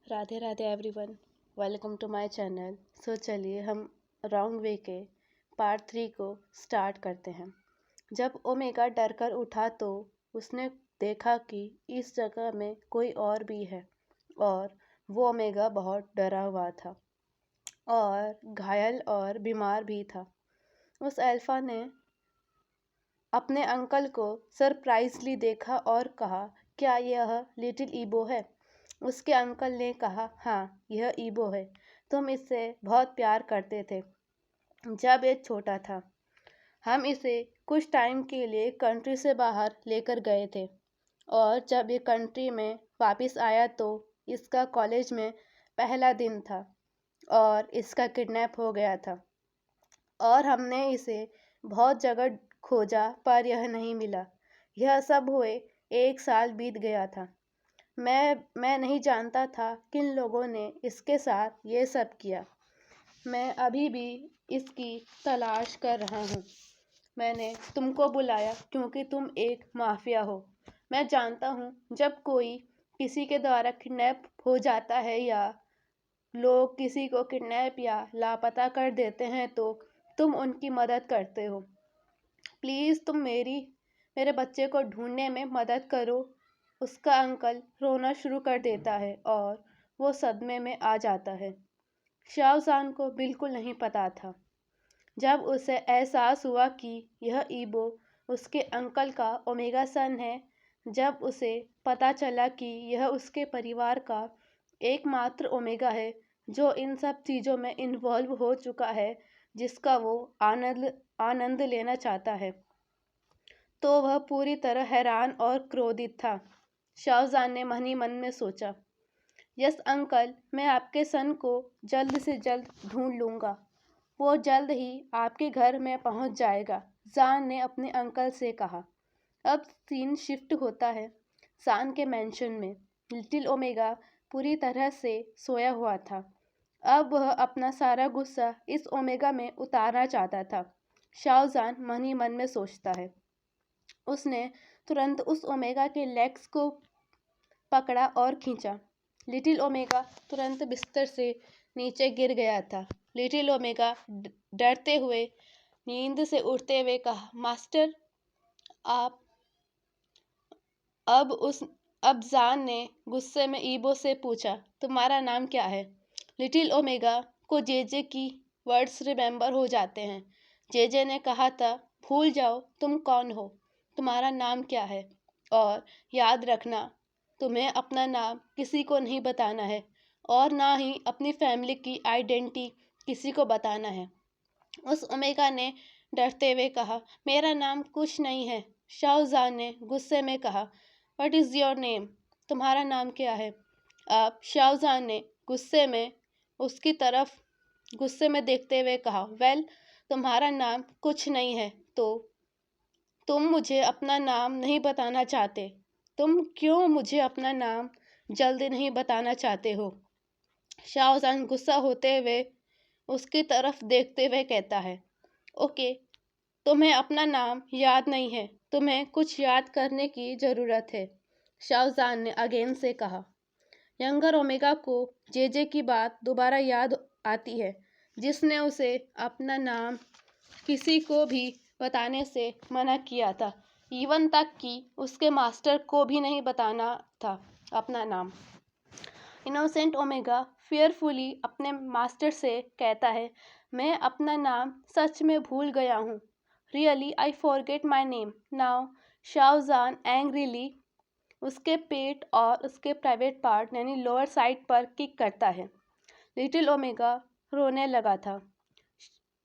Radhe Radhe everyone, welcome to my channel. चलिए हम wrong way के पार्ट 3 को स्टार्ट करते हैं। जब ओमेगा डर कर उठा तो उसने देखा कि इस जगह में कोई और भी है और वो ओमेगा बहुत डरा हुआ था और घायल और बीमार भी था। उस अल्फा ने अपने अंकल को सरप्राइजली देखा और कहा, क्या यह लिटिल ईबो है? उसके अंकल ने कहा, हाँ यह ईबो है। तुम इससे बहुत प्यार करते थे जब ये छोटा था। हम इसे कुछ टाइम के लिए कंट्री से बाहर लेकर गए थे और जब ये कंट्री में वापस आया तो इसका कॉलेज में पहला दिन था और इसका किडनैप हो गया था और हमने इसे बहुत जगह खोजा पर यह नहीं मिला। यह सब हुए 1 साल बीत गया था। मैं नहीं जानता था किन लोगों ने इसके साथ ये सब किया। मैं अभी भी इसकी तलाश कर रहा हूँ। मैंने तुमको बुलाया क्योंकि तुम एक माफिया हो। मैं जानता हूँ जब कोई किसी के द्वारा किडनैप हो जाता है या लोग किसी को किडनैप या लापता कर देते हैं तो तुम उनकी मदद करते हो। प्लीज़ तुम मेरे बच्चे को ढूंढने में मदद करो। उसका अंकल रोना शुरू कर देता है और वो सदमे में आ जाता है। शाहजहान को बिल्कुल नहीं पता था। जब उसे एहसास हुआ कि यह ईबो उसके अंकल का ओमेगा सन है, जब उसे पता चला कि यह उसके परिवार का एकमात्र ओमेगा है जो इन सब चीज़ों में इन्वॉल्व हो चुका है जिसका वो आनंद लेना चाहता है, तो वह पूरी तरह हैरान और क्रोधित था। शाहजहान ने मन ही मन में सोचा, यस अंकल, मैं आपके सन को जल्द से जल्द ढूंढ लूँगा। वो जल्द ही आपके घर में पहुंच जाएगा, जान ने अपने अंकल से कहा। अब सीन शिफ्ट होता है सान के मैंशन में। लिटिल ओमेगा पूरी तरह से सोया हुआ था। अब वह अपना सारा गुस्सा इस ओमेगा में उतारना चाहता था। शाहजहान मन ही मन में सोचता है। उसने तुरंत उस ओमेगा के लेग्स को पकड़ा और खींचा। लिटिल ओमेगा तुरंत बिस्तर से नीचे गिर गया था। लिटिल ओमेगा डरते हुए नींद से उठते हुए कहा, मास्टर आप। अब जान ने गुस्से में ईबो से पूछा, तुम्हारा नाम क्या है? लिटिल ओमेगा को जेजे की वर्ड्स रिमेंबर हो जाते हैं। जेजे ने कहा था, भूल जाओ तुम कौन हो, तुम्हारा नाम क्या है, और याद रखना तुम्हें अपना नाम किसी को नहीं बताना है और ना ही अपनी फैमिली की आइडेंटिटी किसी को बताना है। उस ओमेगा ने डरते हुए कहा, मेरा नाम कुछ नहीं है। शाहजहान ने गुस्से में कहा, व्हाट इज़ योर नेम? तुम्हारा नाम क्या है? अब शाहजहान ने गुस्से में देखते हुए कहा, वेल, तुम्हारा नाम कुछ नहीं है तो तुम मुझे अपना नाम नहीं बताना चाहते। तुम क्यों मुझे अपना नाम जल्दी नहीं बताना चाहते हो? शाहजहान गुस्सा होते हुए उसकी तरफ देखते हुए कहता है, ओके, तुम्हें अपना नाम याद नहीं है, तुम्हें कुछ याद करने की ज़रूरत है। शाहजहान ने अगेन से कहा। यंगर ओमेगा को जेजे की बात दोबारा याद आती है जिसने उसे अपना नाम किसी को भी बताने से मना किया था, इवन तक कि उसके मास्टर को भी नहीं बताना था अपना नाम। इनोसेंट ओमेगा फियरफुली अपने मास्टर से कहता है, मैं अपना नाम सच में भूल गया हूँ। Really I forget my name now. Shah Jahan angrily उसके पेट और उसके प्राइवेट पार्ट यानी लोअर साइड पर किक करता है। लिटिल ओमेगा रोने लगा था।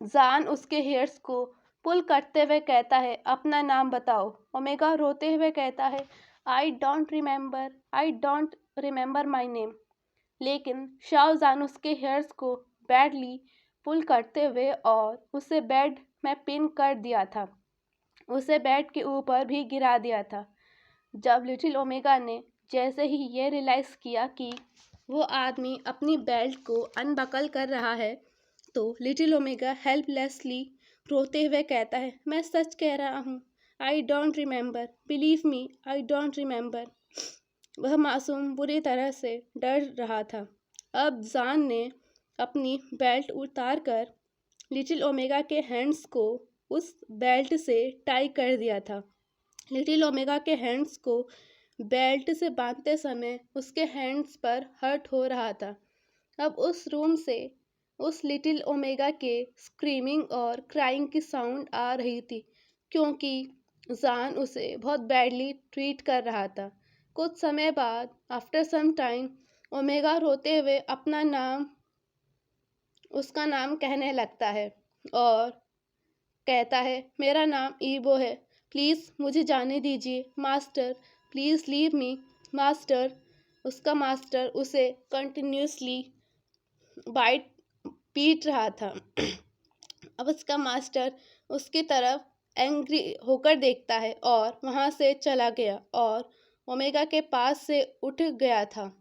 जान उसके हेयर्स को पुल करते हुए कहता है, अपना नाम बताओ। ओमेगा रोते हुए कहता है, I don't remember my name. लेकिन शाहजहान उसके हेयर्स को बैडली पुल करते हुए और उसे बेड में पिन कर दिया था, उसे बेड के ऊपर भी गिरा दिया था। जब लिटिल ओमेगा ने जैसे ही ये रियलाइज़ किया कि वो आदमी अपनी बेल्ट को अनबकल कर रहा है, तो लिटिल ओमेगा हेल्पलेसली रोते हुए कहता है, मैं सच कह रहा हूँ, I don't remember, believe me, I don't remember. वह मासूम बुरी तरह से डर रहा था। अब जान ने अपनी बेल्ट उतार कर लिटिल ओमेगा के हैंड्स को उस बेल्ट से टाई कर दिया था। लिटिल ओमेगा के हैंड्स को बेल्ट से बांधते समय उसके हैंड्स पर हर्ट हो रहा था। अब उस रूम से उस लिटिल ओमेगा के स्क्रीमिंग और क्राइंग की साउंड आ रही थी, क्योंकि जान उसे बहुत बैडली ट्रीट कर रहा था। कुछ समय बाद, आफ्टर सम टाइम, ओमेगा रोते हुए उसका नाम कहने लगता है और कहता है, मेरा नाम ईबो है, प्लीज़ मुझे जाने दीजिए master, please leave me master. उसका मास्टर उसे कंटिन्यूसली पीट रहा था। अब उसका मास्टर उसकी तरफ एंग्री होकर देखता है और वहाँ से चला गया और ओमेगा के पास से उठ गया था।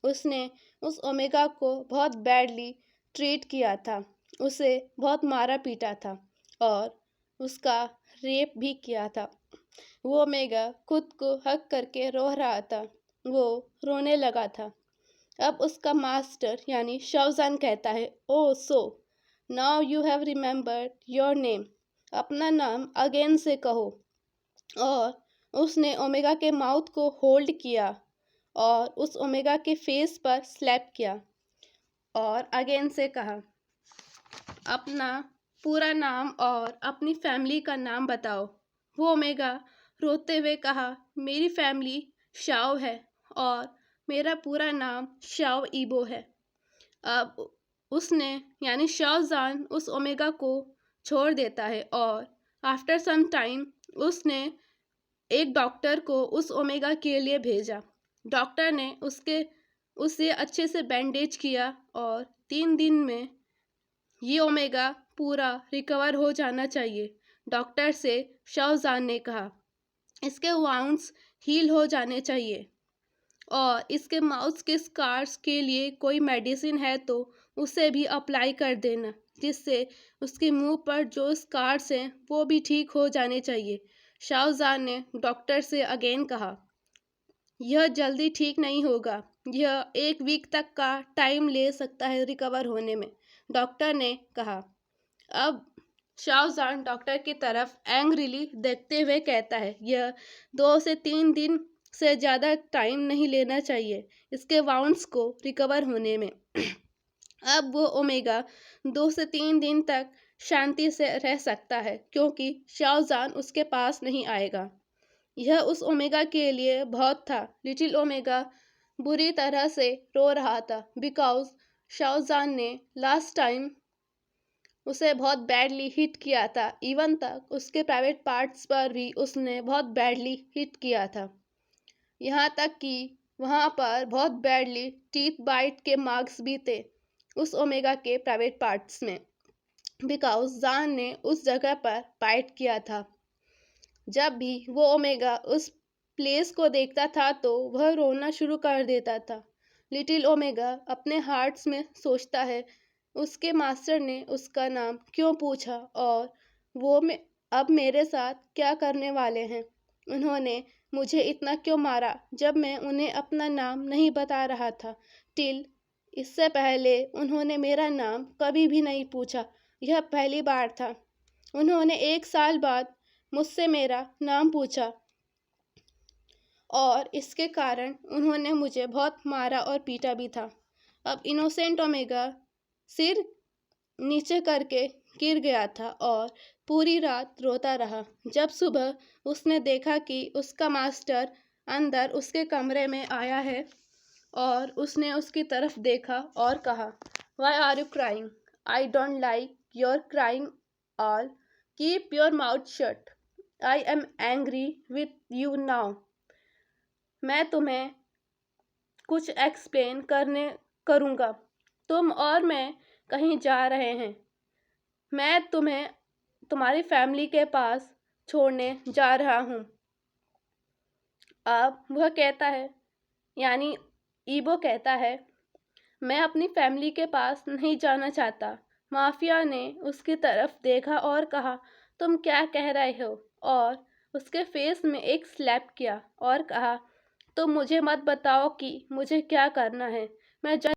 उसने उस ओमेगा को बहुत बैडली ट्रीट किया था, उसे बहुत मारा पीटा था और उसका रेप भी किया था। वो ओमेगा खुद को हक करके रो रहा था, वो रोने लगा था। अब उसका मास्टर यानी शाओजान कहता है, oh so now you have remembered your name, अपना नाम अगेन से कहो। और उसने ओमेगा के माउथ को होल्ड किया और उस ओमेगा के फेस पर स्लैप किया और अगेन से कहा, अपना पूरा नाम और अपनी फैमिली का नाम बताओ। वो ओमेगा रोते हुए कहा, मेरी फैमिली शाओ है और मेरा पूरा नाम शाओ ईबो है। अब उसने यानी शाओजान उस ओमेगा को छोड़ देता है और आफ्टर सम टाइम उसने एक डॉक्टर को उस ओमेगा के लिए भेजा। डॉक्टर ने उसे अच्छे से बैंडेज किया और 3 दिन में ये ओमेगा पूरा रिकवर हो जाना चाहिए। डॉक्टर से शाओजान ने कहा, इसके वाउंड्स हील हो जाने चाहिए और इसके माउथ के स्कार्स के लिए कोई मेडिसिन है तो उसे भी अप्लाई कर देना, जिससे उसके मुंह पर जो स्कार्स हैं वो भी ठीक हो जाने चाहिए। शाओजान ने डॉक्टर से अगेन कहा, यह जल्दी ठीक नहीं होगा, यह 1 वीक तक का टाइम ले सकता है रिकवर होने में, डॉक्टर ने कहा। अब शाओजान डॉक्टर की तरफ एंग्रीली देखते हुए कहता है, यह 2 से 3 दिन से ज़्यादा टाइम नहीं लेना चाहिए इसके वाउंड्स को रिकवर होने में। अब वो ओमेगा 2 से 3 दिन तक शांति से रह सकता है, क्योंकि शाओजान उसके पास नहीं आएगा। यह उस ओमेगा के लिए बहुत था। लिटिल ओमेगा बुरी तरह से रो रहा था, बिकॉज शाओजान ने लास्ट टाइम उसे बहुत बैडली हिट किया था। इवन तक उसके प्राइवेट पार्ट्स पर भी उसने बहुत बैडली हिट किया था, यहाँ तक कि वहाँ पर बहुत बैडली टीथ बाइट के मार्क्स भी थे उस ओमेगा के प्राइवेट पार्ट्स में, बिकॉज जान ने उस जगह पर बाइट किया था। जब भी वो ओमेगा उस प्लेस को देखता था तो वह रोना शुरू कर देता था। लिटिल ओमेगा अपने हार्ट्स में सोचता है, उसके मास्टर ने उसका नाम क्यों पूछा और वो अब मेरे साथ क्या करने वाले हैं। उन्होंने मुझे इतना क्यों मारा जब मैं उन्हें अपना नाम नहीं बता रहा था। इससे पहले उन्होंने मेरा नाम कभी भी नहीं पूछा, यह पहली बार था। उन्होंने 1 साल बाद मुझसे मेरा नाम पूछा और इसके कारण उन्होंने मुझे बहुत मारा और पीटा भी था। अब इनोसेंट ओमेगा सिर नीचे करके गिर गया था और पूरी रात रोता रहा। जब सुबह उसने देखा कि उसका मास्टर अंदर उसके कमरे में आया है और उसने उसकी तरफ देखा और कहा, why are you crying? I don't like your crying all, keep your mouth shut, I am angry with you now. मैं तुम्हें कुछ एक्सप्लेन करूँगा। तुम और मैं कहीं जा रहे हैं, मैं तुम्हें तुम्हारी फैमिली के पास छोड़ने जा रहा हूँ। अब वह कहता है, यानी ईबो कहता है, मैं अपनी फैमिली के पास नहीं जाना चाहता। माफिया ने उसकी तरफ देखा और कहा, तुम क्या कह रहे हो? और उसके फेस में एक स्लैप किया और कहा, तो मुझे मत बताओ कि मुझे क्या करना है। मैं